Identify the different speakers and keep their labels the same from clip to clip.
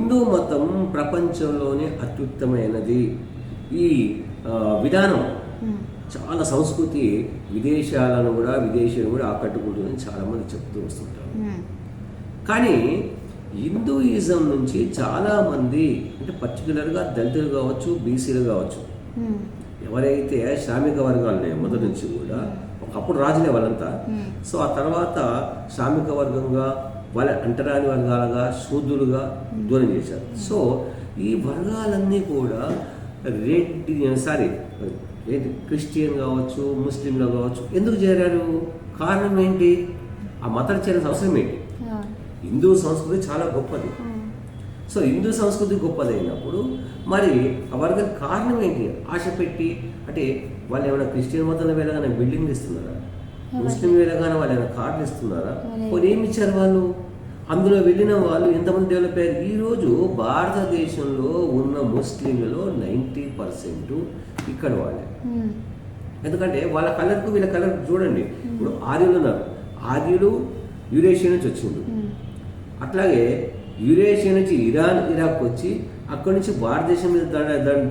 Speaker 1: హిందూ మతం ప్రపంచంలోనే అత్యుత్తమైనది. ఈ విధానం చాలా సంస్కృతి విదేశీయులను కూడా ఆకట్టుకుంటుందని చాలామంది చెప్తూ వస్తుంటారు. కానీ హిందూయిజం నుంచి చాలామంది అంటే పర్టికులర్గా దళితులు కావచ్చు, బీసీలు కావచ్చు, ఎవరైతే శ్రామిక వర్గాలనే మొదటి నుంచి కూడా ఒకప్పుడు రాజులే వాళ్ళంతా. సో ఆ తర్వాత శ్రామిక వర్గంగా వాళ్ళ అంటరాని వర్గాలుగా శూద్రులుగా దూరం చేశారు. సో ఈ వర్గాలన్నీ కూడా క్రిస్టియన్ కావచ్చు, ముస్లింలు కావచ్చు ఎందుకు చేరారు? కారణం ఏంటి? ఆ మతాలు చేరాల్సిన అవసరం ఏంటి? హిందూ సంస్కృతి చాలా గొప్పది. సో హిందూ సంస్కృతి గొప్పదైనప్పుడు మరి ఆ వర్గానికి కారణం ఏంటి? ఆశ పెట్టి అంటే వాళ్ళు ఏమైనా క్రిస్టియన్ మతంలో వెళ్ళగానే బిల్డింగ్లు ఇస్తున్నారా? ముస్లిం వెళ్ళగానే వాళ్ళు ఏమైనా కార్డులు ఇస్తున్నారా? కొన్ని ఏమి ఇచ్చారు వాళ్ళు? అందులో వెళ్ళిన వాళ్ళు ఎంతమంది డెవలప్ అయ్యారు? ఈరోజు భారతదేశంలో ఉన్న ముస్లింలలో 90% ఇక్కడ వాళ్ళే. ఎందుకంటే వాళ్ళ కలర్కు వీళ్ళ కలర్ చూడండి. ఇప్పుడు ఆర్యులు ఉన్నారు, ఆర్యులు యూరేషియా నుంచి వచ్చింది. అట్లాగే యూరేషియా నుంచి ఇరాన్, ఇరాక్ వచ్చి అక్కడి నుంచి భారతదేశం మీద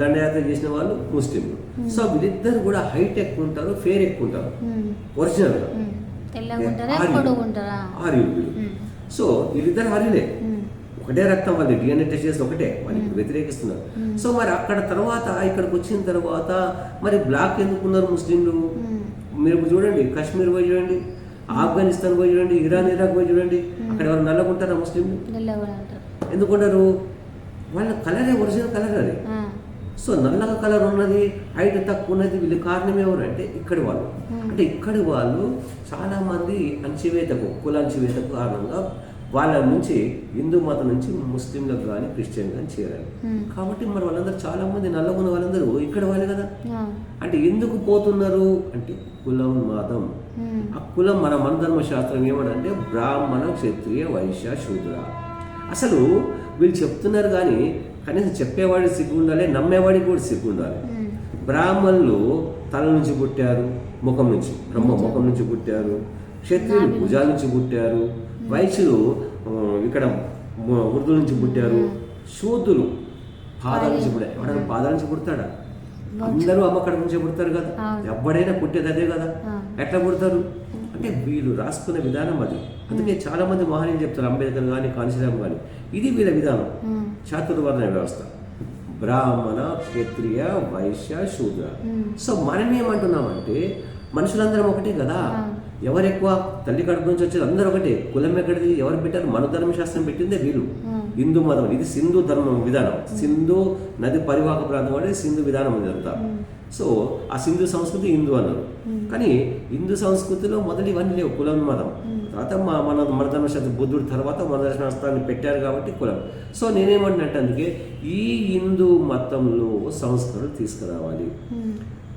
Speaker 1: దండయాత్ర చేసిన వాళ్ళు ముస్లింలు. సో వీళ్ళిద్దరు కూడా హైట్ ఎక్కువ ఉంటారు, ఫేర్ ఎక్కువ ఉంటారు ఒరిజినల్ గా ఆర్యులు. సో వీళ్ళిద్దరు ఆర్యులే, ఒకటే రక్తం, వాళ్ళు డిఎన్ఏ టెస్ట్ చేసి ఒకటే, వాళ్ళు ఇప్పుడు వ్యతిరేకిస్తున్నారు. సో మరి అక్కడ తర్వాత ఇక్కడికి వచ్చిన తర్వాత మరి బ్లాక్ ఎందుకున్నారు ముస్లింలు? మీరు చూడండి, కాశ్మీర్ పోయి చూడండి, ఆఫ్ఘనిస్తాన్ పోయి చూడండి, ఇరాన్, ఇరాక్ పోయి చూడండి, అక్కడ ఎవరు నల్లగుంటారా ముస్లింలు? ఎందుకుంటారు? వాళ్ళ కలరే ఒరిజినల్ కలర్ అది. సో నల్లగా కలర్ ఉన్నది, హైట్ తక్కువ ఉన్నది, వీళ్ళు కారణం ఎవరు అంటే ఇక్కడి వాళ్ళు. అంటే ఇక్కడి వాళ్ళు చాలా మంది కుల అణచివేతకు కారణంగా వాళ్ళ నుంచి హిందూ మతం నుంచి ముస్లింలకు కానీ క్రిస్టియన్ కానీ చేరారు. కాబట్టి మరి వాళ్ళందరూ చాలా మంది నల్లగున్న వాళ్ళందరూ ఇక్కడ వాళ్ళే కదా. అంటే ఎందుకు పోతున్నారు అంటే కులం, మతం. ఆ కులం మన ధర్మశాస్త్రం ఏమనంటే బ్రాహ్మణ, క్షత్రియ, వైశ్య, శూద్ర. అసలు వీళ్ళు చెప్తున్నారు కానీ కనీసం చెప్పేవాడికి సిగ్గు ఉండాలి, నమ్మేవాడికి కూడా సిగ్గు ఉండాలి. బ్రాహ్మణులు తల నుంచి పుట్టారు, ముఖం నుంచి, ముఖం నుంచి పుట్టారు. క్షత్రియులు భుజాల నుంచి పుట్టారు. వైశ్యులు ఇక్కడ ఉర్దూ నుంచి పుట్టారు. శూద్రులు పాదాల నుంచి పుట్టారు. ఎవడైనా పాదాల నుంచి పుడతాడా? అందరూ అమ్మకడ నుంచే పుడతారు కదా. ఎవడైనా పుట్టేది అదే కదా. ఎట్లా పుడతారు అంటే వీళ్ళు రాసుకున్న విధానం అది. అందుకే చాలా మంది మహనీయులు చెప్తారు, అంబేద్కర్ కానీ, కాంశీరామ్ కానీ, ఇది వీళ్ళ విధానం. చాతుర్వర్ణ వ్యవస్థ, బ్రాహ్మణ, క్షత్రియ, వైశ్య, శూద్ర. సో మనం ఏమంటున్నామంటే మనుషులందరం ఒకటే కదా. ఎవరు ఎక్కువ? తల్లి కడుపు నుంచి వచ్చేది అందరూ ఒకటే. కులం ఎక్కడిది? ఎవరు పెట్టారు? మన ధర్మశాస్త్రం పెట్టిందే వీళ్ళు. హిందూ మతం ఇది సింధు ధర్మం విధానం. సింధు నది పరివాహక ప్రాంతం అనేది సింధు విధానం ఇదంతా. సో ఆ సింధు సంస్కృతి హిందూ అన్నారు. కానీ హిందూ సంస్కృతిలో మొదలు ఇవన్నీ లేవు, కులం, మతం. తర్వాత మన ధర్మశాస్త్రం బుద్ధుడి తర్వాత మన ధర్మశాస్త్రాన్ని పెట్టారు కాబట్టి కులం. సో నేనేమంటున్నట్టు అందుకే ఈ హిందూ మతంలో సంస్కరణలు తీసుకురావాలి.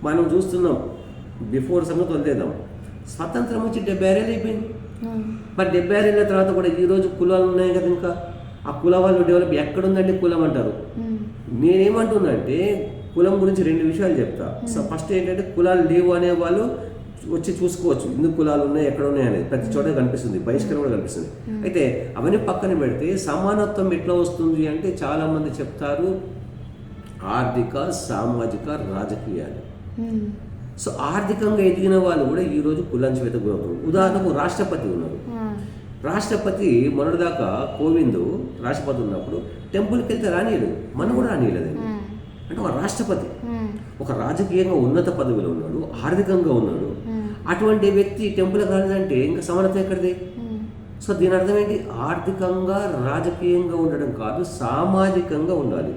Speaker 1: మనం చూస్తున్నాం, బిఫోర్ సంగతి వదిలేద్దాం, స్వతంత్రం వచ్చి 76 ఏళ్ళు అయిపోయింది. మరి 76 ఏళ్ళ తర్వాత కూడా ఈరోజు కులాలు ఉన్నాయి కదా. ఇంకా ఆ కుల వాళ్ళు డెవలప్ ఎక్కడుందండి కులం అంటారు. నేనేమంటున్నా అంటే కులం గురించి 2 విషయాలు చెప్తా. సో ఫస్ట్ ఏంటంటే కులాలు లేవు అనే వాళ్ళు వచ్చి చూసుకోవచ్చు, ఎందుకు కులాలు ఉన్నాయి, ఎక్కడ ఉన్నాయి అనేది ప్రతి చోట కనిపిస్తుంది, బహిష్కరణ కూడా కనిపిస్తుంది. అయితే అవన్నీ పక్కన పెడితే సమానత్వం ఎట్లా వస్తుంది అంటే చాలా మంది చెప్తారు ఆర్థిక, సామాజిక, రాజకీయాలు. సో ఆర్థికంగా ఎదిగిన వాళ్ళు కూడా ఈరోజు కులాంచివేతకు గురవుతున్నారు. ఉదాహరణకు రాష్ట్రపతి ఉన్నారు. రాష్ట్రపతి మొన్నటిదాకా కోవింద్ రాష్ట్రపతి ఉన్నప్పుడు టెంపుల్కి వెళ్తే రానియలేదు, మనం కూడా రానియలేదండి. అంటే ఒక రాష్ట్రపతి ఒక రాజకీయంగా ఉన్నత పదవిలో ఉన్నాడు, ఆర్థికంగా ఉన్నాడు. అటువంటి వ్యక్తి టెంపుల్కి రాలేదంటే ఇంకా సమానత ఎక్కడిది? సో దీని అర్థం ఏంటి? ఆర్థికంగా రాజకీయంగా ఉండడం కాదు, సామాజికంగా ఉండాలి.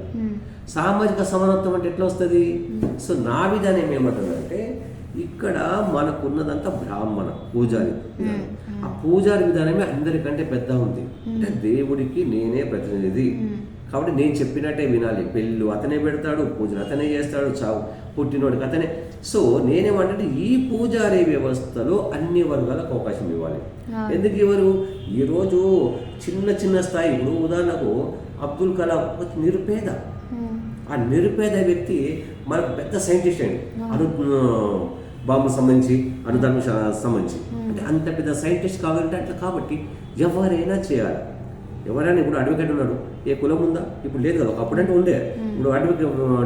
Speaker 1: సామాజిక సమానత్వం అంటే ఎట్లా వస్తుంది? సో నా విధానం ఏమంటుందంటే ఇక్కడ మనకున్నదంతా బ్రాహ్మణ పూజారి విధానం. ఆ పూజారి విధానమే అందరికంటే పెద్ద ఉంది. అంటే దేవుడికి నేనే ప్రతినిధి కాబట్టి నేను చెప్పినట్టే వినాలి. పెళ్ళి అతనే పెడతాడు, పూజలు అతనే చేస్తాడు, చావు పుట్టినోడికి అతనే. సో నేనేమంటే ఈ పూజారి వ్యవస్థలో అన్ని వర్గాలకు అవకాశం ఇవ్వాలి. ఎందుకు ఇవ్వరు? ఈరోజు చిన్న చిన్న స్థాయి, ఇప్పుడు ఉదాహరణకు అబ్దుల్ కలాం ఒక నిరుపేద. ఆ నిరుపేద వ్యక్తి మనకు పెద్ద సైంటిస్ట్ అండి, బాంబు సంబంధించి, అణుధర్మ సంబంధించి. అంటే అంత పెద్ద సైంటిస్ట్ కావాలంటే అట్లా. కాబట్టి ఎవరైనా చేయాలి. ఎవరైనా ఇప్పుడు అడ్వకేట్ ఉన్నాడు, ఏ కులం ఉందా? ఇప్పుడు లేదు కదా, ఒకప్పుడంటే ఉండే. ఇప్పుడు అడ్వకేట్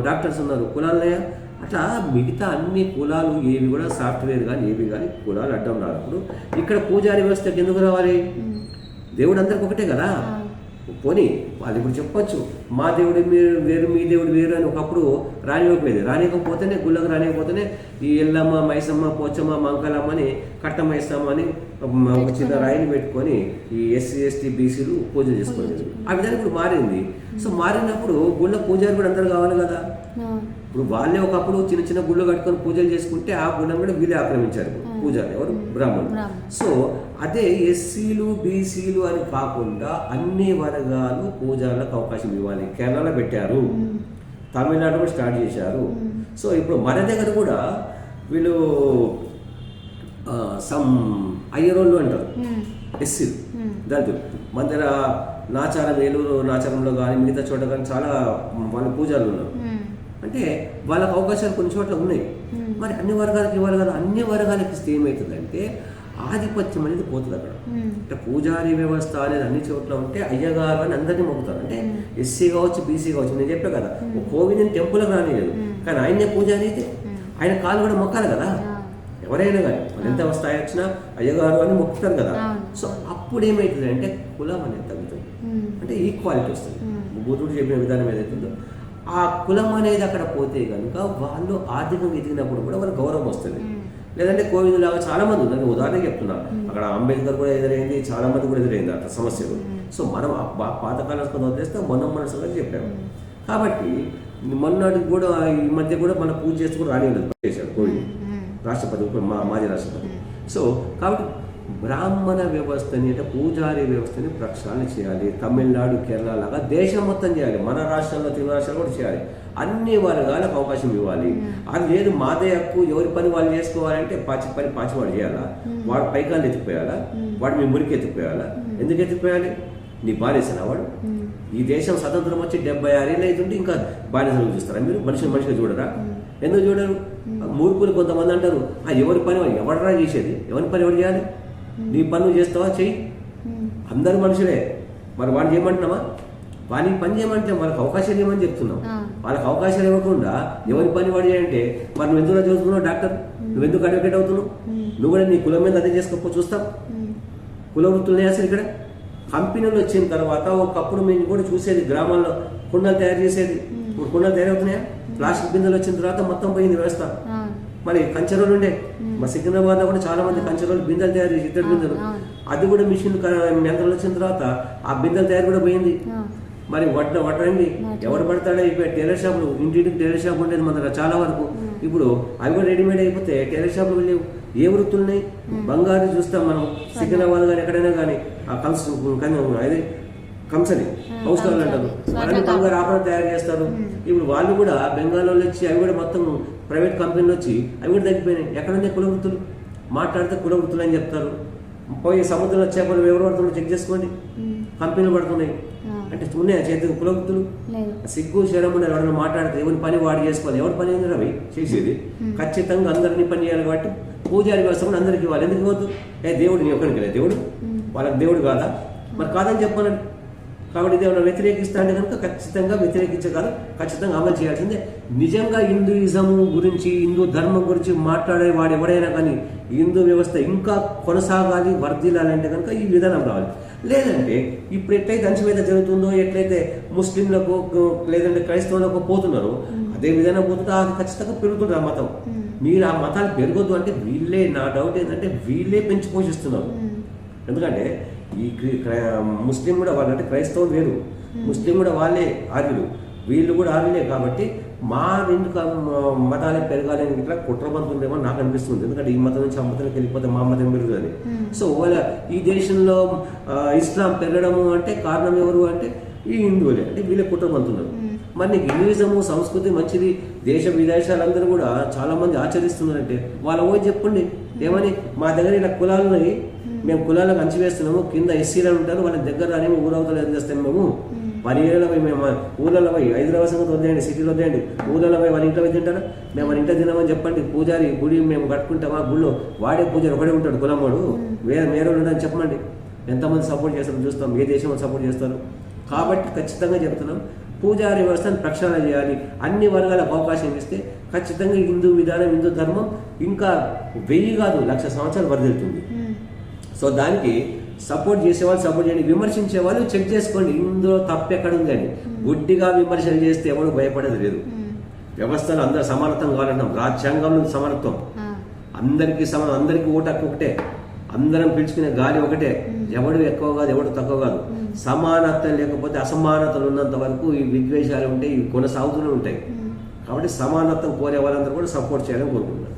Speaker 1: డాక్టర్స్ ఉన్నారు, కులాలయ అట్లా మిగతా అన్ని కులాలు ఏవి కూడా సాఫ్ట్వేర్ కానీ ఏవి కానీ కులాలు అడ్డం రానప్పుడు ఇక్కడ పూజారి వ్యవస్థకి ఎందుకు రావాలి? దేవుడు అందరికి ఒకటే కదా. పోనీ అది ఇప్పుడు చెప్పొచ్చు, మా దేవుడు మీరు వేరు మీ దేవుడు వేరు అని ఒకప్పుడు రానికపోతేనే గుళ్ళకు రానికపోతేనే ఈ ఎల్లమ్మ మైసమ్మ పోచమ్మ మంకలమ్మ అని కట్టమైసమ్మ అని ఒక చిన్న రాయిని పెట్టుకొని ఈ ఎస్సీ ఎస్టీ బీసీలు పూజలు చేసుకోలేదు. ఆ విధానం ఇప్పుడు మారింది. సో మారినప్పుడు గుళ్ళ పూజారి కూడా అందరు కావాలి కదా. ఇప్పుడు వాళ్ళే ఒకప్పుడు చిన్న చిన్న గుళ్ళు కట్టుకొని పూజలు చేసుకుంటే ఆ గుణం కూడా వీళ్ళే ఆక్రమించారు పూజారి, ఎవరు? బ్రాహ్మణులు. సో అదే ఎస్సీలు బీసీలు అని కాకుండా అన్ని వర్గాలు పూజలకు అవకాశం ఇవ్వాలి. కేరళలో పెట్టారు, తమిళనాడు కూడా స్టార్ట్ చేశారు. సో ఇప్పుడు మన దగ్గర కూడా వీళ్ళు సమ్ అయ్యరోళ్ళు అంటారు, ఎస్సీలు దళితులు. మన దగ్గర నాచారం, ఏలూరు నాచారంలో కానీ మిగతా చోట కానీ చాలా వాళ్ళ పూజలు ఉన్నారు. అంటే వాళ్ళకి అవకాశాలు కొన్ని చోట్ల ఉన్నాయి. మరి అన్ని వర్గాలకి ఇవ్వాలి కదా. అన్ని వర్గాలకి ఇస్తే ఏమవుతుందంటే ఆధిపత్యం అనేది పోతుంది అక్కడ. అంటే పూజారి వ్యవస్థ అనేది అన్ని చోట్ల ఉంటే అయ్యగారు అని అందరినీ మొక్కుతారు. అంటే ఎస్సీ కావచ్చు, బీసీ కావచ్చు. నేను చెప్పే కదా, కోవిని టెంపుల్కి రానిలేదు, కానీ ఆయనే పూజారి అయితే ఆయన కాలు కూడా మొక్కాలి కదా. ఎవరైనా కానీ వాళ్ళు ఎంత స్థాయి వచ్చినా అయ్యగారు అని మొక్కుతారు కదా. సో అప్పుడు ఏమవుతుంది అంటే కులం అనేది తగ్గుతుంది, అంటే ఈక్వాలిటీ వస్తుంది. బుద్ధుడు చెప్పిన విధానం ఏదైతుందో ఆ కులం అనేది అక్కడ పోతే కనుక వాళ్ళు ఆర్థికంగా ఎదిగినప్పుడు కూడా వాళ్ళకి గౌరవం వస్తుంది. లేదంటే కోవిడ్ లాగా చాలా మంది ఉన్నారు. ఉదాహరణ చెప్తున్నా, అక్కడ అంబేద్కర్ కూడా ఎదురైంది, చాలా మంది కూడా ఎదురైంది అట్లా సమస్యలు. సో మనం పాతకాలం వదిలేస్తే మొన్న సంగతి చెప్పాము. కాబట్టి మొన్నటికి కూడా ఈ మధ్య కూడా మన పూజ చేస్తూ కూడా చేశాడు కోవిడ్ రాష్ట్రపతి, మాజీ రాష్ట్రపతి. సో కాబట్టి బ్రాహ్మణ వ్యవస్థని అంటే పూజారి వ్యవస్థని ప్రక్షాళన చేయాలి. తమిళనాడు, కేరళ లాగా దేశం మొత్తం చేయాలి. మన రాష్ట్రంలో తెలుగు రాష్ట్రాలు కూడా చేయాలి. అన్ని వర్గాలకు అవకాశం ఇవ్వాలి. అది లేదు మాదే హక్కు, ఎవరి పని వాళ్ళు చేసుకోవాలంటే పాచివాడు చేయాలా? వాడు పైకాలు ఎత్తిపోయాలా? వాడు మీ మురికి ఎత్తిపోయాలా? ఎందుకు ఎత్తిపోయాలి? నీ బానిసనా వాడు? ఈ దేశం స్వతంత్రం వచ్చి 76 ఏళ్ళు అవుతుంటే ఇంకా బానిసలు చూస్తారా మీరు? మనిషిగా చూడరా? ఎందుకు చూడరు? మూర్ఖులు కొంతమంది అంటారు, ఎవరి పని ఎవడరా చేసేది? ఎవరి పని ఎవరు చేయాలి? నీ పనులు చేస్తావా? చెయ్యి. అందరు మనుషులే. మరి వాడు చేయమంటున్నావా? వానికి పని చేయమంటే వాళ్ళకి అవకాశాలు ఇవ్వమని చెప్తున్నావు. వాళ్ళకి అవకాశాలు ఇవ్వకుండా ఎవరి పని వాడు చేయంటే మరి నువ్వు ఎందుకు చదువుతున్నావు డాక్టర్? నువ్వెందుకు అడ్వకేట్ అవుతున్నావు? నువ్వు కూడా నీ కులం మీద అదే చేసుకోపో చూస్తాం. కుల వృత్తులు అసలు ఇక్కడ కంపెనీలు వచ్చిన తర్వాత ఒకప్పుడు మేము కూడా చూసేది గ్రామాల్లో కుండలు తయారు చేసేది. ఇప్పుడు కుండలు తయారవుతున్నాయా? ప్లాస్టిక్ బిందెలు వచ్చిన తర్వాత మొత్తం పోయింది వ్యవస్థ. మరి కంచెరోలు ఉండే మా సికింద్రాబాద్ లో కూడా చాలా మంది కంచెరోలు బిందెలు తయారు చేసి ఇద్దరు బిందెలు, అది కూడా మిషన్ యంత్రాలు వచ్చిన తర్వాత ఆ బిందెల తయారు కూడా పోయింది. మరి వడ్డండి ఎవరు పడతాడో ఇప్పుడు టైలర్ షాపులు, ఇంటింటికి టైలర్ షాప్ ఉండేది మన దగ్గర చాలా వరకు. ఇప్పుడు అవి కూడా రెడీమేడ్ అయిపోతే టైలర్ షాపులు వెళ్ళేవు. ఏ వృత్తులున్నాయి? బంగారు చూస్తాం మనం సికింద్రాబాద్ కానీ ఎక్కడైనా కానీ ఆ అది కంసని హౌస్కాలు అంటారు, వాళ్ళని బంగారు ఆభరణ తయారు చేస్తారు. ఇప్పుడు వాళ్ళు కూడా బెంగాల్లో వచ్చి అవి కూడా మొత్తం ప్రైవేట్ కంపెనీలు వచ్చి అవి కూడా తగ్గిపోయినాయి. ఎక్కడున్నాయి కుల వృత్తులు? మాట్లాడితే కుల వృత్తులు అని చెప్తారు. పోయి సముద్రంలో చేపలు ఎవరు పడుతున్నారో చెక్ చేసుకోండి, కంపెనీలు పడుతున్నాయి. అంటే ఉన్నాయా చేతికి కుల వృత్తులు? సిగ్గు శరము ఎవరైనా మాట్లాడితే ఎవరి పని వాడు చేసుకోవాలి. ఎవరి పని ఏంది రవి చేసేది? ఖచ్చితంగా అందరినీ పని చేయాలి. కాబట్టి పూజారి వ్యవస్థ కూడా అందరికి ఇవ్వాలి. ఎందుకు ఇవ్వద్దు? దేవుడు నీ ఒక్కడికి లేదు దేవుడు, వాళ్ళకి దేవుడు కాదా? మరి కాదని చెప్పాలని. కాబట్టి ఇది ఏమైనా వ్యతిరేకిస్తా అంటే కనుక ఖచ్చితంగా వ్యతిరేకించగలరు, ఖచ్చితంగా అమలు చేయాల్సిందే. నిజంగా హిందూయిజం గురించి, హిందూ ధర్మం గురించి మాట్లాడే వాడు ఎవడైనా కానీ హిందూ వ్యవస్థ ఇంకా కొనసాగాలి, వర్ధిల్లాలంటే కనుక ఈ విధానం రావాలి. లేదంటే ఇప్పుడు ఎట్లయితే అంచమేత జరుగుతుందో, ఎట్లయితే ముస్లింలకు లేదంటే క్రైస్తవులకు పోతున్నారో అదే విధానం పోతుందో అది ఖచ్చితంగా పెరుగుతుంది ఆ మతం. మీరు ఆ మతాలు పెరగొద్దు అంటే వీళ్ళే, నా డౌట్ ఏంటంటే వీళ్ళే పెంచి పోషిస్తున్నారు. ఎందుకంటే ఈ ముస్లిం కూడా వాళ్ళంటే క్రైస్తవం వేరు, ముస్లిం కూడా వాళ్ళే ఆర్యులు, వీళ్ళు కూడా ఆర్యులే. కాబట్టి మా రెండు మతాలే పెరగాలని ఇట్లా కుట్రబంతుందేమో నాకు అనిపిస్తుంది. ఎందుకంటే ఈ మతం నుంచి ఆ మతానికి వెళ్ళిపోతే మా మతం పెరుగుతుంది. సో వాళ్ళ ఈ దేశంలో ఇస్లాం పెరగడము అంటే కారణం ఎవరు అంటే ఈ హిందువులే, అంటే వీళ్ళే కుట్రబంతున్నారు. మరి నీకు హిందూయిజము సంస్కృతి మంచిది, దేశ విదేశాలందరూ కూడా చాలా మంది ఆచరిస్తున్నారంటే వాళ్ళ ఓ చెప్పండి ఏమని, మా దగ్గర ఇలా కులాలని మేము కులాలకు అంచివేస్తున్నాము, కింద ఎస్సీలు ఉంటారు, వాళ్ళ దగ్గర రాని ఊరవతలు ఏం చేస్తాం మేము 10 ఏళ్ళలో పోయి మేము ఊళ్ళలో పోయి హైదరాబాద్ సంగతి వదిలేయండి, సిటీలో వదిలేయండి, ఊళ్ళలో పోయి వాళ్ళ ఇంట్లో పోయి తింటారా? మేము వాళ్ళ ఇంట్లో తినామని చెప్పండి. పూజారి గుడి మేము కట్టుకుంటామా? గుళ్ళో వాడే పూజారి ఒకడే ఉంటాడు, కులం వాడు వేరే ఉంటాడని చెప్పండి. ఎంతమంది సపోర్ట్ చేస్తారో చూస్తాం, ఏ దేశం సపోర్ట్ చేస్తారు. కాబట్టి ఖచ్చితంగా చెప్తున్నాం, పూజారి వ్యవస్థను ప్రక్షాళన చేయాలి. అన్ని వర్గాలకు అవకాశం ఇస్తే ఖచ్చితంగా హిందూ విధానం, హిందూ ధర్మం ఇంకా 1000 కాదు 1,00,000 సంవత్సరాలు వరదలుతుంది. సో దానికి సపోర్ట్ చేసేవాళ్ళు సపోర్ట్ చేయండి, విమర్శించే వాళ్ళు చెక్ చేసుకోండి ఇందులో తప్పు ఎక్కడ ఉంది అని. గుడ్డిగా విమర్శలు చేస్తే ఎవరు భయపడేది లేదు. వ్యవస్థలు అందరూ సమానత్వం కావాలంటాం, రాజ్యాంగంలో సమానత్వం, అందరికీ సమానం, అందరికీ ఓటు హక్కు ఒకటే, అందరం పిలుచుకునే గాలి ఒకటే, ఎవడు ఎక్కువ కాదు ఎవడు తక్కువ కాదు. సమానత్వం లేకపోతే అసమానతలు ఉన్నంత వరకు ఈ విద్వేషాలు ఉంటాయి, ఇవి కొనసాగుతూనే ఉంటాయి. కాబట్టి సమానత్వం కోరే వాళ్ళందరూ కూడా సపోర్ట్ చేయాలని కోరుకుంటున్నారు.